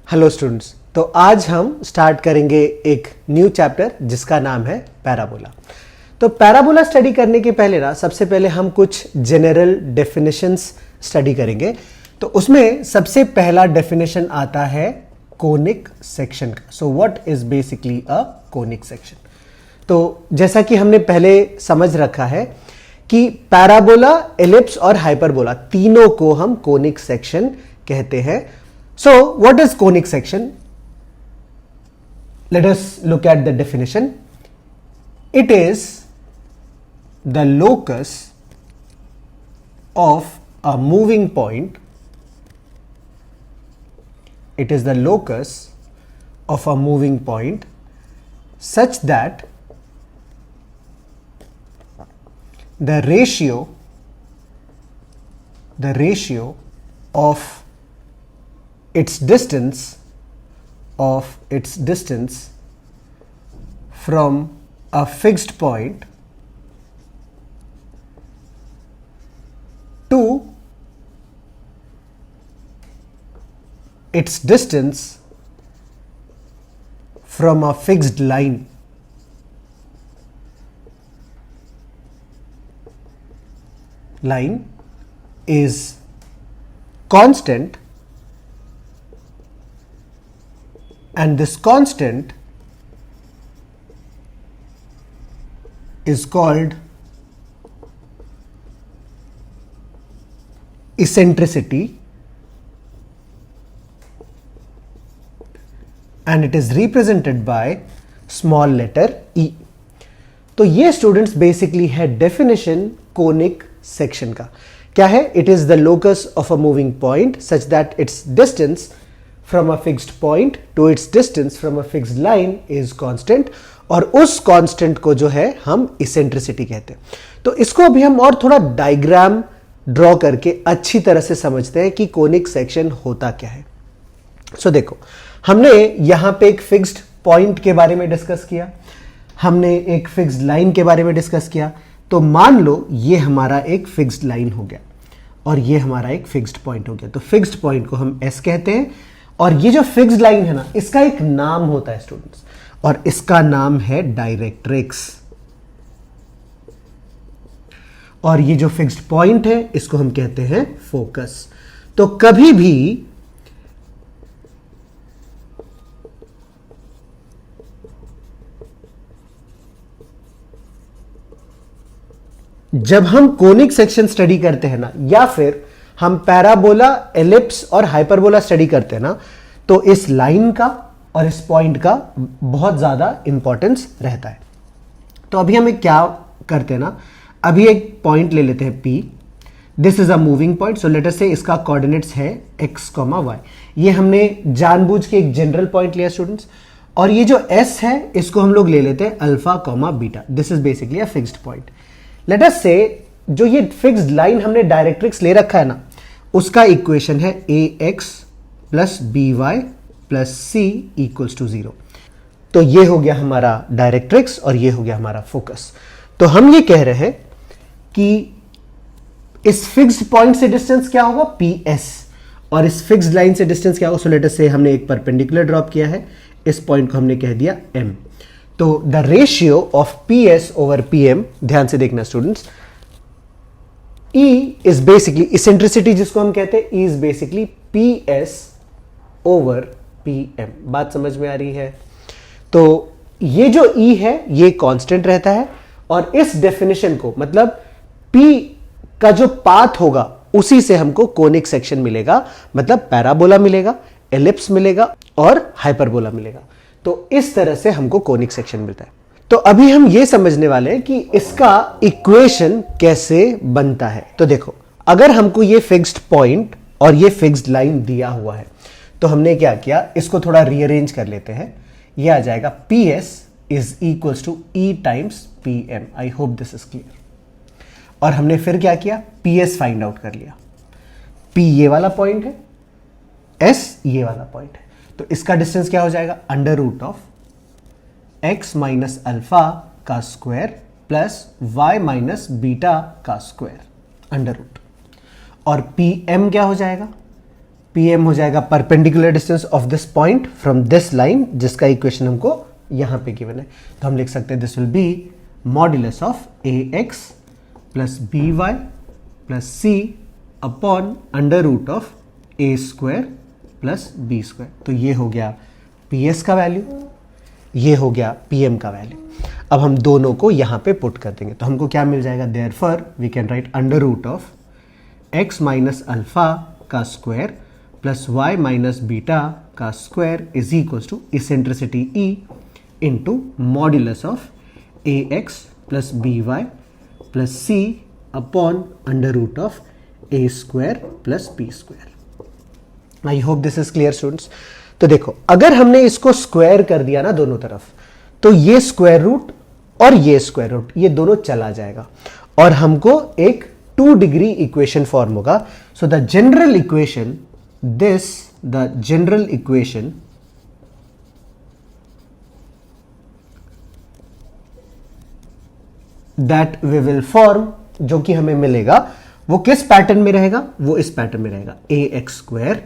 Hello students, तो आज हम स्टार्ट करेंगे एक न्यू चैप्टर जिसका नाम है पैराबोला। तो पैराबोला स्टडी करने के पहले ना सबसे पहले हम कुछ जनरल डेफिनेशंस स्टडी करेंगे। तो उसमें सबसे पहला डेफिनेशन आता है कोनिक सेक्शन का। So what is basically a conic section. तो जैसा कि हमने पहले समझ रखा है कि पैराबोला, एलिप्स और हाइपरबोला तीनों को हम कोनिक सेक्शन कहते हैं। So, what is conic section? Let us look at the definition. It is the locus of a moving point. It is the locus of a moving point such that the ratio of its distance from a fixed point to its distance from a fixed line is constant, and this constant is called eccentricity, and it is represented by small letter e. तो ये students basically है definition conic section का। क्या है? It is the locus of a moving point such that it's distance from a fixed point to its distance from a fixed line is constant, और उस constant को जो है हम eccentricity कहते हैं। तो इसको अभी हम और थोड़ा डायग्राम ड्रॉ करके अच्छी तरह से समझते हैं कि कोनिक सेक्शन होता क्या है। सो देखो, हमने यहां पे एक फिक्स्ड पॉइंट के बारे में डिस्कस किया, हमने एक फिक्स्ड लाइन के बारे में डिस्कस किया। तो मान लो ये हमारा एक फिक्स्ड लाइन हो गया और ये हमारा एक फिक्स्ड पॉइंट हो गया। तो फिक्स्ड पॉइंट को हम S कहते हैं, और ये जो फिक्स्ड लाइन है ना, इसका एक नाम होता है स्टूडेंट्स, और इसका नाम है डायरेक्ट्रिक्स। और ये जो फिक्स्ड पॉइंट है इसको हम कहते हैं फोकस। तो कभी भी जब हम कोनिक सेक्शन स्टडी करते हैं ना, या फिर हम पैराबोला, एलिप्स और हाइपरबोला स्टडी करते हैं ना, तो इस लाइन का और इस पॉइंट का बहुत ज्यादा इंपॉर्टेंस रहता है। तो अभी हम क्या करते हैं ना, अभी एक पॉइंट ले लेते हैं P। This is a moving point, so let us से इसका कोऑर्डिनेट्स है x, y। ये हमने जानबूझ के एक जनरल पॉइंट लिया स्टूडेंट्स, और ये जो S है इसको हम लोग ले लेते हैं alpha, beta. This is basically a fixed point. Let us से जो ये फिक्स्ड लाइन हमने डायरेक्ट्रिक्स ले रखा है ना, उसका इक्वेशन है ax plus by plus c equals to 0। तो ये हो गया हमारा डायरेक्ट्रिक्स और ये हो गया हमारा फोकस। तो हम ये कह रहे हैं कि इस फिक्स्ड पॉइंट से डिस्टेंस क्या होगा? ps, और इस फिक्स्ड लाइन से डिस्टेंस क्या होगा? सो लेट अस से हमने एक परपेंडिकुलर ड्रॉप किया है, इस पॉइंट को हमने कह दिया m। तो the ratio of ps over pm, ध्यान से देखना students, E is basically eccentricity जिसको हम कहते हैं, E is basically PS over PM। बात समझ में आ रही है? तो ये जो E है ये कांस्टेंट रहता है, और इस डेफिनेशन को मतलब P का जो पाथ होगा उसी से हमको कोनिक सेक्शन मिलेगा, मतलब पैराबोला मिलेगा, एलिप्स मिलेगा और हाइपरबोला मिलेगा। तो इस तरह से हमको कोनिक सेक्शन मिलता है। तो अभी हम ये समझने वाले हैं कि इसका इक्वेशन कैसे बनता है। तो देखो, अगर हमको ये फिक्स्ड पॉइंट और ये फिक्स्ड लाइन दिया हुआ है, तो हमने क्या किया, इसको थोड़ा रीअरेंज कर लेते हैं। ये आ जाएगा PS is equals to E times PM। I hope this is clear. और हमने फिर क्या किया, PS फाइंड आउट कर लिया। P ये वाला पॉइंट है, S ये वाला पॉइंट है। तो इसका डिस्टेंस क्या हो जाएगा? Under root of x minus alpha का square plus y minus beta का स्क्वायर अंडर रूट। और pm क्या हो जाएगा? PM हो जाएगा perpendicular distance of this point from this line, जिसका इक्वेशन हमको यहां पे गिवन है। तो हम लिख सकते हैं this will be modulus of AX plus BY plus C upon under root of A square plus B square. तो ये हो गया PS का वैल्यू, ये हो गया PM का वैल्यू। अब हम दोनों को यहां पे पुट कर देंगे तो हमको क्या मिल जाएगा, therefore we can write under root of x minus alpha का square plus y minus beta का square is equals to eccentricity E into modulus of AX plus BY plus C upon under root of A square plus B square. I hope this is clear students. तो देखो, अगर हमने इसको square कर दिया ना दोनों तरफ, तो ये स्क्वायर रूट और ये स्क्वायर रूट ये दोनों चला जाएगा और हमको एक 2 डिग्री इक्वेशन फॉर्म होगा। So the general equation that we will form, जो कि हमें मिलेगा, वो किस पैटर्न में रहेगा, वो इस पैटर्न में रहेगा। ax square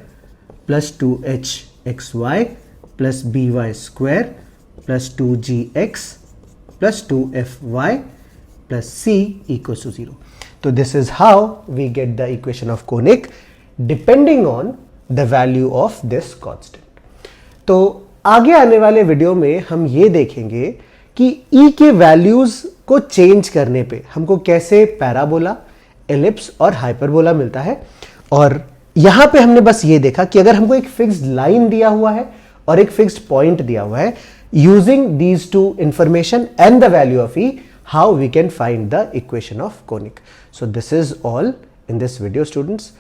plus 2hxy plus by square plus 2gx plus 2fy plus c equals to 0. तो this is how we get the equation of conic depending on the value of this constant. तो आगे आने वाले video में हम ये देखेंगे कि E के वैल्यूज को चेंज करने पे हमको कैसे पैराबोला, एलिप्स और हाइपरबोला मिलता है। और यहां पे हमने बस ये देखा कि अगर हमको एक फिक्स्ड लाइन दिया हुआ है और एक फिक्स्ड पॉइंट दिया हुआ है, using these two information and the value of E, how we can find the equation of conic. So this is all in this video, students.